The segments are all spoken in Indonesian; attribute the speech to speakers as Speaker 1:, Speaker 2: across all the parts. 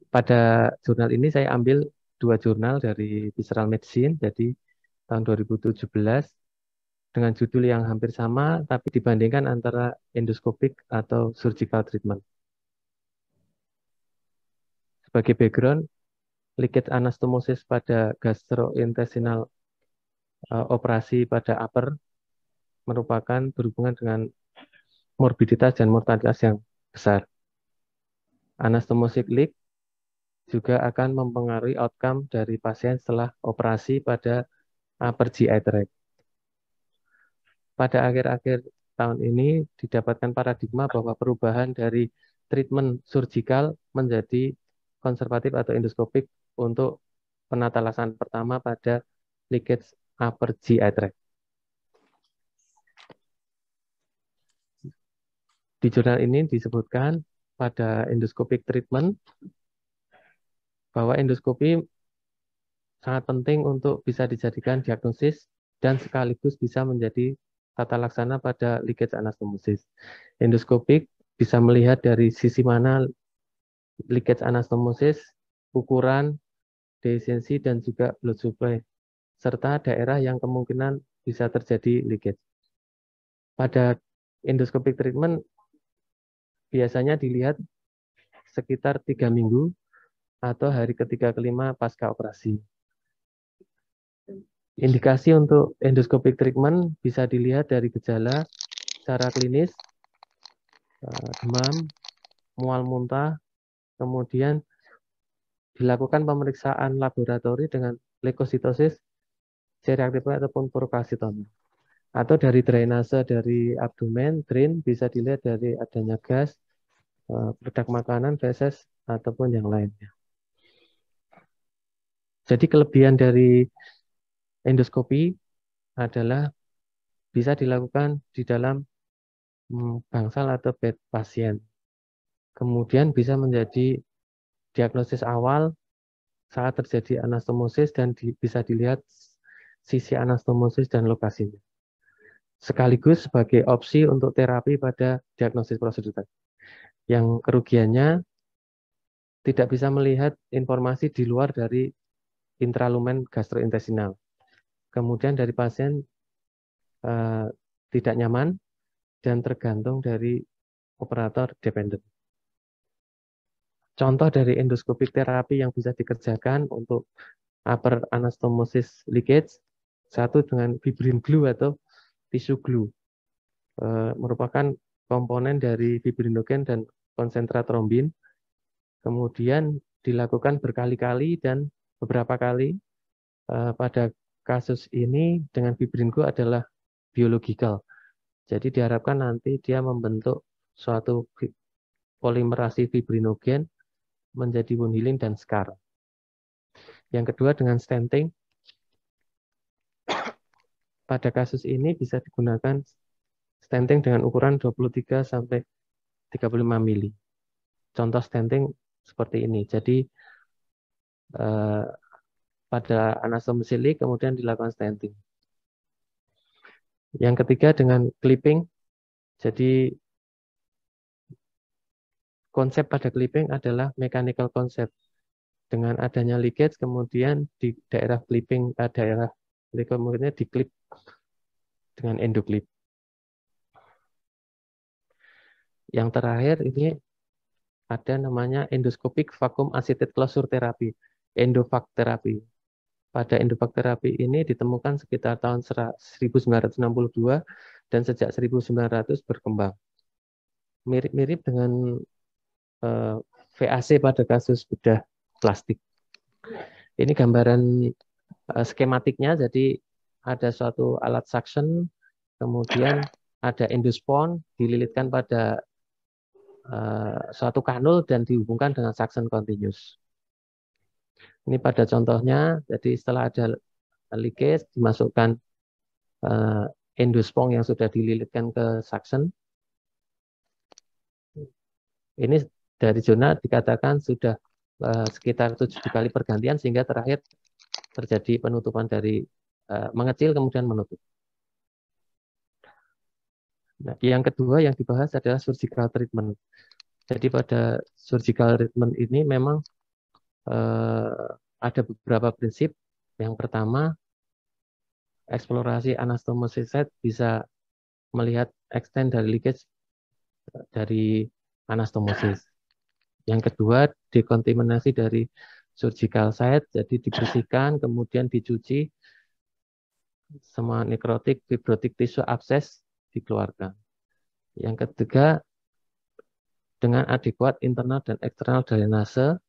Speaker 1: Pada jurnal ini saya ambil dua jurnal dari Visceral Medicine, jadi tahun 2017 dengan judul yang hampir sama, tapi dibandingkan antara endoskopik atau surgical treatment. Sebagai background, leakage anastomosis pada gastrointestinal operasi pada upper merupakan berhubungan dengan morbiditas dan mortalitas yang besar. Anastomosis leak juga akan mempengaruhi outcome dari pasien setelah operasi pada upper GI tract. Pada akhir-akhir tahun ini didapatkan paradigma bahwa perubahan dari treatment surgical menjadi konservatif atau endoskopik untuk penata laksanaan pertama pada leakage upper GI tract. Di jurnal ini disebutkan pada endoscopic treatment bahwa endoskopi sangat penting untuk bisa dijadikan diagnosis dan sekaligus bisa menjadi tata laksana pada leakage anastomosis. Endoskopik bisa melihat dari sisi mana leakage anastomosis, ukuran, desensi, dan juga blood supply, serta daerah yang kemungkinan bisa terjadi leakage. Pada endoscopic treatment biasanya dilihat sekitar 3 minggu atau hari ketiga kelima pasca operasi. Indikasi untuk endoscopic treatment bisa dilihat dari gejala secara klinis, demam, mual muntah, kemudian dilakukan pemeriksaan laboratori dengan leukositosis, C-reaktif ataupun purulacitomer. Atau dari drainase dari abdomen, drain bisa dilihat dari adanya gas, produk makanan, feses, ataupun yang lainnya. Jadi kelebihan dari endoskopi adalah bisa dilakukan di dalam bangsal atau bed pasien. Kemudian bisa menjadi diagnosis awal saat terjadi anastomosis dan bisa dilihat sisi anastomosis dan lokasinya. Sekaligus sebagai opsi untuk terapi pada diagnosis prosedur. Yang kerugiannya tidak bisa melihat informasi di luar dari intralumen gastrointestinal. Kemudian dari pasien tidak nyaman dan tergantung dari operator dependent. Contoh dari endoskopik terapi yang bisa dikerjakan untuk upper anastomosis leakage, satu dengan fibrin glue atau tisu glue, merupakan komponen dari fibrinogen dan konsentrat trombin, kemudian dilakukan berkali-kali dan beberapa kali. Pada kasus ini dengan fibrin glue adalah biological, jadi diharapkan nanti dia membentuk suatu polimerasi fibrinogen menjadi wound healing dan scar. Yang kedua dengan stenting. Pada kasus ini bisa digunakan stenting dengan ukuran 23 sampai 35 mili. Contoh stenting seperti ini. Jadi pada anastomosis leak kemudian dilakukan stenting. Yang ketiga dengan clipping. Jadi konsep pada clipping adalah mechanical concept. Dengan adanya leakage, kemudian di daerah clipping, daerah kemudian diklip dengan endoclip. Yang terakhir ini ada namanya endoscopic vacuum assisted closure therapy, endovac therapy. Pada endovac therapy ini ditemukan sekitar tahun 1962 dan sejak 1900 berkembang. Mirip-mirip dengan VAC pada kasus bedah plastik. Ini gambaran skematiknya, jadi ada suatu alat suction, kemudian ada endospon dililitkan pada suatu kanul dan dihubungkan dengan suction continuous. Ini pada contohnya, jadi setelah ada leakage dimasukkan endospon yang sudah dililitkan ke suction. Ini dari zona dikatakan sudah sekitar 7 kali pergantian sehingga terakhir terjadi penutupan dari mengecil kemudian menutup. Nah, yang kedua yang dibahas adalah surgical treatment. Jadi pada surgical treatment ini memang ada beberapa prinsip. Yang pertama, eksplorasi anastomosis site bisa melihat extent dari leakage dari anastomosis. Yang kedua, dekontaminasi dari surgical site, jadi dibersihkan, kemudian dicuci, semua nekrotik, fibrotik tisu abses dikeluarkan. Yang ketiga, dengan adekuat internal dan eksternal drainase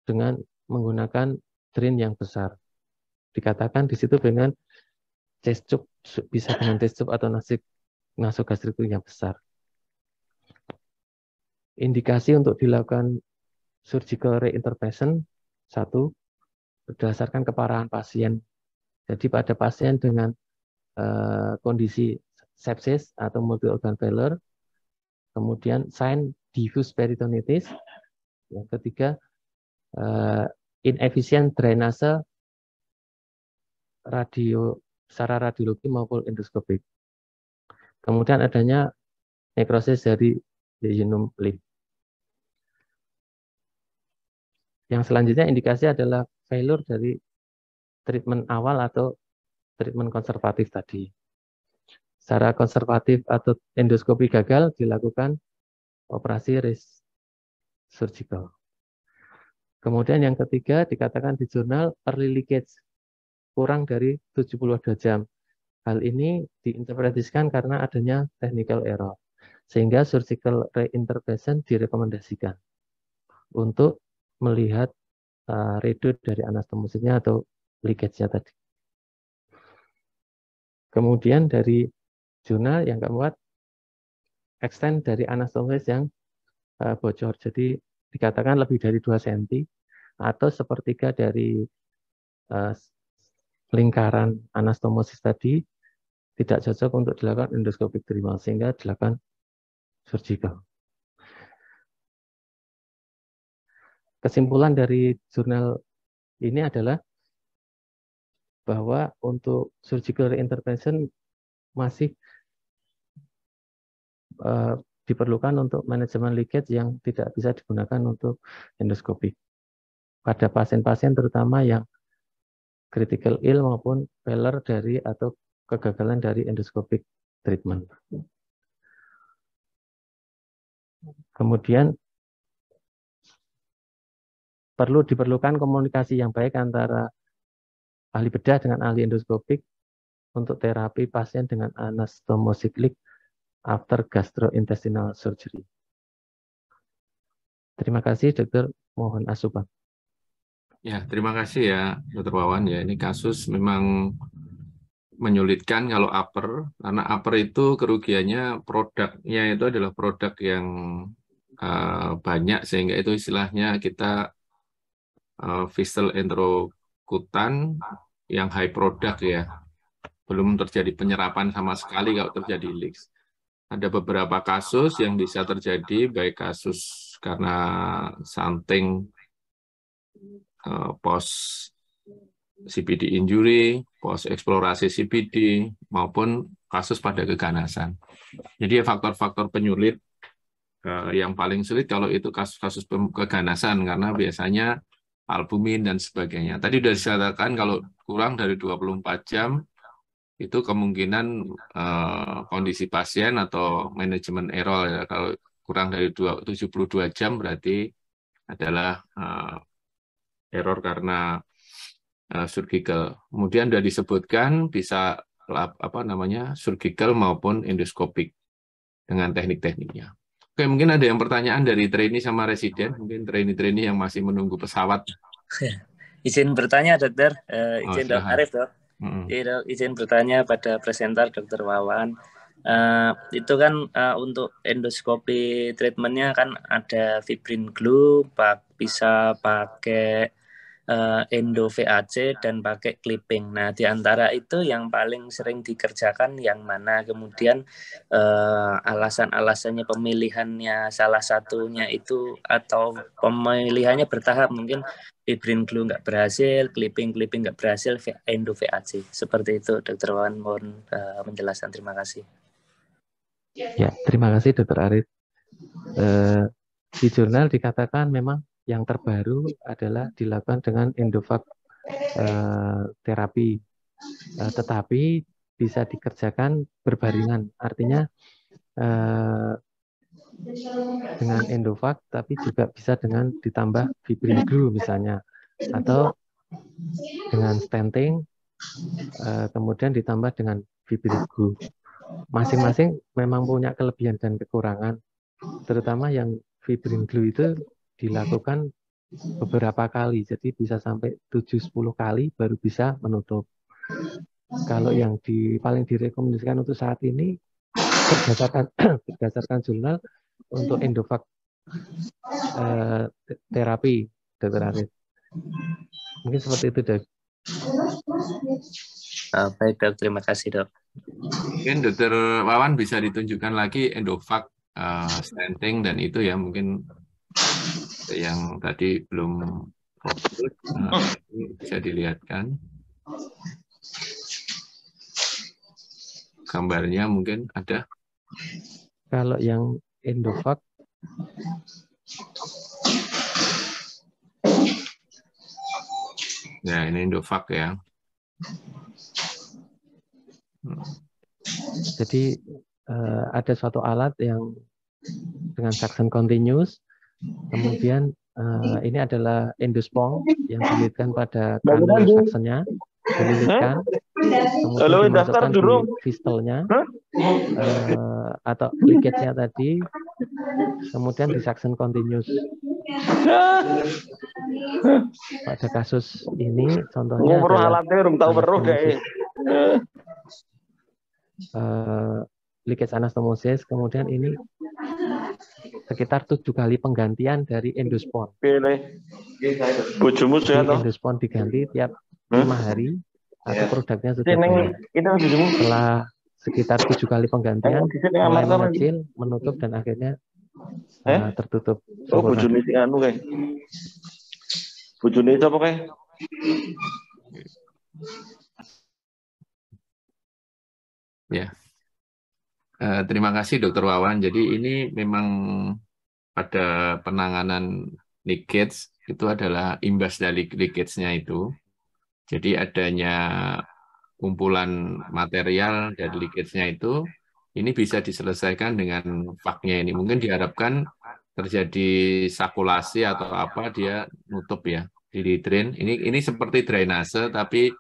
Speaker 1: dengan menggunakan drain yang besar. Dikatakan di situ dengan chest tube, bisa dengan chest tube atau nasogastrik yang besar. Indikasi untuk dilakukan surgical reintervention, satu, berdasarkan keparahan pasien. Jadi pada pasien dengan kondisi sepsis atau multi organ failure, kemudian sign diffuse peritonitis, yang ketiga inefisien drainase secara radiologi maupun endoskopik. Kemudian adanya nekrosis dari jejunum lymph. Yang selanjutnya indikasi adalah failure dari treatment awal atau treatment konservatif tadi. Secara konservatif atau endoskopi gagal dilakukan operasi surgical. Kemudian yang ketiga dikatakan di jurnal early leakage kurang dari 72 jam. Hal ini diinterpretasikan karena adanya technical error, sehingga surgical reintervention direkomendasikan untuk melihat redo dari anastomosisnya atau leakage-nya tadi. Kemudian dari jurnal yang keempat, extent dari anastomosis yang bocor. Jadi dikatakan lebih dari 2 cm atau sepertiga dari lingkaran anastomosis tadi tidak cocok untuk dilakukan endoskopik dermal, sehingga dilakukan surgical. Kesimpulan dari jurnal ini adalah bahwa untuk surgical intervention masih diperlukan untuk manajemen leakage yang tidak bisa digunakan untuk endoskopik. Pada pasien-pasien terutama yang critical ill maupun failure dari atau kegagalan dari endoskopik treatment. Kemudian diperlukan komunikasi yang baik antara ahli bedah dengan ahli endoskopik untuk terapi pasien dengan anastomosis leak after gastrointestinal surgery. Terima kasih, Dr. Mohon asupan.
Speaker 2: Ya, terima kasih ya, Dr. Wawan. Ya, ini kasus memang menyulitkan kalau upper, karena upper itu kerugiannya produknya itu adalah produk yang banyak, sehingga itu istilahnya kita fistel enterokutan yang high product ya. Belum terjadi penyerapan sama sekali kalau terjadi leaks. Ada beberapa kasus yang bisa terjadi, baik kasus karena something post CPD injury, post eksplorasi CPD, maupun kasus pada keganasan. Jadi faktor-faktor penyulit yang paling sulit kalau itu kasus-kasus keganasan, karena biasanya albumin dan sebagainya. Tadi sudah disatakan kalau kurang dari 24 jam, itu kemungkinan kondisi pasien atau manajemen error. Ya. Kalau kurang dari 72 jam berarti adalah error karena surgical. Kemudian sudah disebutkan bisa surgical maupun endoskopik dengan teknik-tekniknya. Oke, mungkin ada yang pertanyaan dari trainee sama residen, mungkin trainee yang masih menunggu pesawat.
Speaker 3: Izin bertanya, Dokter. Izin Dok
Speaker 2: Silakan.
Speaker 3: Arif, Dok. Izin bertanya pada presenter Dokter Wawan. Itu kan untuk endoskopi treatmentnya kan ada fibrin glue, bisa pakai endo VAC dan pakai clipping. Nah, di antara itu yang paling sering dikerjakan yang mana? Kemudian alasan-alasannya pemilihannya salah satunya itu atau pemilihannya bertahap, mungkin fibrin glue nggak berhasil, clipping nggak berhasil, endo VAC. Seperti itu, Dr. Wawan, mohon menjelaskan. Terima kasih.
Speaker 1: Ya, terima kasih Dr. Arif. di jurnal dikatakan memang yang terbaru adalah dilakukan dengan endovag terapi, tetapi bisa dikerjakan berbaringan, artinya dengan endovag tapi juga bisa dengan ditambah fibrin glue misalnya, atau dengan stenting kemudian ditambah dengan fibrin glue. Masing-masing memang punya kelebihan dan kekurangan, terutama yang fibrin glue itu dilakukan beberapa kali, jadi bisa sampai 7-10 kali baru bisa menutup. Kalau yang paling direkomendasikan untuk saat ini berdasarkan jurnal untuk endovag terapi, Dr. Arif. Mungkin seperti itu, Dok.
Speaker 3: Baik, Dok. Terima kasih, Dok.
Speaker 2: Mungkin Dr. Wawan bisa ditunjukkan lagi endovag stenting dan itu ya, mungkin yang tadi belum fokus, bisa dilihatkan. Gambarnya mungkin ada.
Speaker 1: Kalau yang endovag,
Speaker 2: ya ini endovag ya.
Speaker 1: Jadi ada suatu alat yang dengan suction continuous, kemudian ini adalah endospong yang dililitkan pada kanul suctionnya, dililitkan, kemudian dimasukkan di fistelnya atau leakage-nya tadi, kemudian di suction continuous. Pada kasus ini contohnya adalah leakage anastomosis, kemudian ini sekitar 7 kali penggantian dari endospon. Jadi endospon diganti tiap 5 hari atau produknya sudah banyak. Setelah sekitar 7 kali penggantian, mulai mengecil, menutup, dan akhirnya tertutup.
Speaker 4: Oh, bojone sing anu kae. Bojone sapa kae?
Speaker 2: Ya. Terima kasih Dr. Wawan. Jadi ini memang pada penanganan leakage itu adalah imbas dari leakage-nya itu. Jadi adanya kumpulan material dari leakage-nya itu, ini bisa diselesaikan dengan vaknya ini. Mungkin diharapkan terjadi sakulasi atau apa, dia nutup ya, di drain. Ini seperti drainase, tapi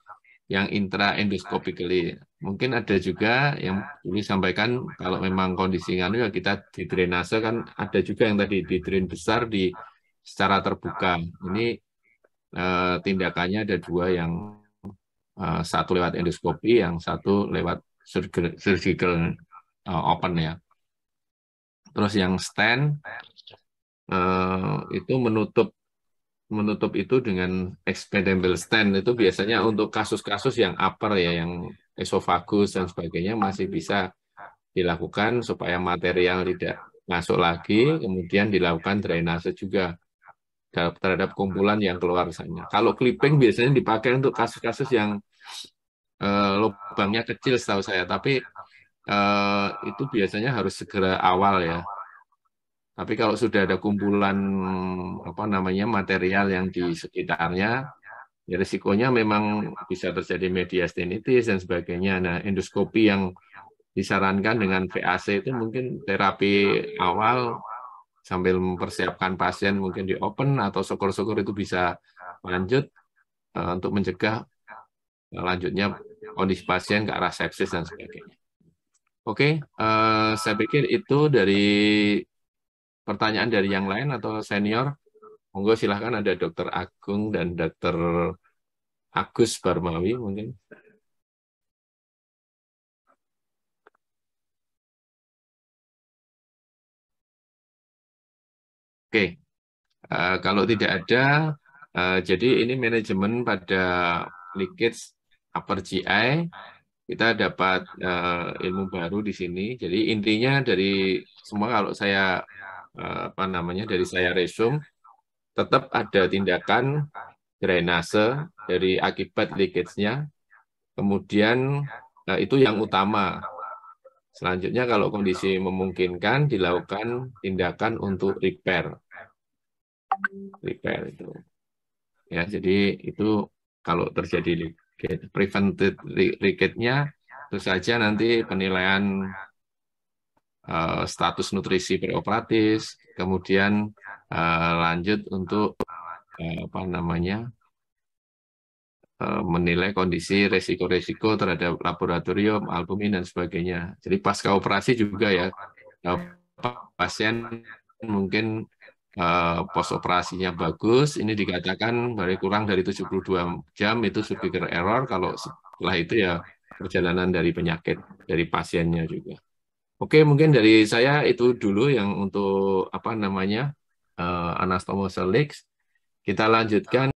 Speaker 2: yang intraendoscopically. Mungkin ada juga yang disampaikan kalau memang kondisi nganu ya kita di drainase, kan ada juga yang tadi di drain besar di secara terbuka. Ini tindakannya ada dua, yang satu lewat endoskopi, yang satu lewat surgical open ya. Terus yang stent itu menutup itu dengan expandable stent, itu biasanya untuk kasus-kasus yang upper ya, yang esophagus dan sebagainya masih bisa dilakukan supaya material tidak masuk lagi, kemudian dilakukan drainase juga terhadap kumpulan yang keluar sana. Kalau clipping biasanya dipakai untuk kasus-kasus yang lubangnya kecil setahu saya, tapi itu biasanya harus segera awal ya. Tapi kalau sudah ada kumpulan material yang di sekitarnya, ya risikonya memang bisa terjadi mediastinitis dan sebagainya. Nah, endoskopi yang disarankan dengan VAC itu mungkin terapi awal sambil mempersiapkan pasien mungkin di open, atau syukur-syukur itu bisa lanjut untuk mencegah lanjutnya kondisi pasien ke arah sepsis dan sebagainya. Oke, saya pikir itu dari pertanyaan dari yang lain atau senior. Monggo silahkan, ada Dr. Agung dan Dr. Agus Barmawi mungkin. Oke, kalau tidak ada, jadi ini manajemen pada leakage upper GI. Kita dapat ilmu baru di sini. Jadi intinya dari semua, kalau saya dari saya resume, tetap ada tindakan drainase dari akibat leakage-nya. Kemudian itu yang utama. Selanjutnya kalau kondisi memungkinkan dilakukan tindakan untuk repair. Repair itu. Ya, jadi itu kalau terjadi leakage, prevented leakage-nya tentu saja nanti penilaian status nutrisi preoperatif, kemudian lanjut untuk apa namanya menilai kondisi resiko-resiko terhadap laboratorium, albumin dan sebagainya. Jadi pasca operasi juga ya pasien mungkin post operasinya bagus, ini dikatakan kurang dari 72 jam itu superior error, kalau setelah itu ya perjalanan dari penyakit dari pasiennya juga. Oke, mungkin dari saya itu dulu yang untuk apa namanya anastomosel leaks. Kita lanjutkan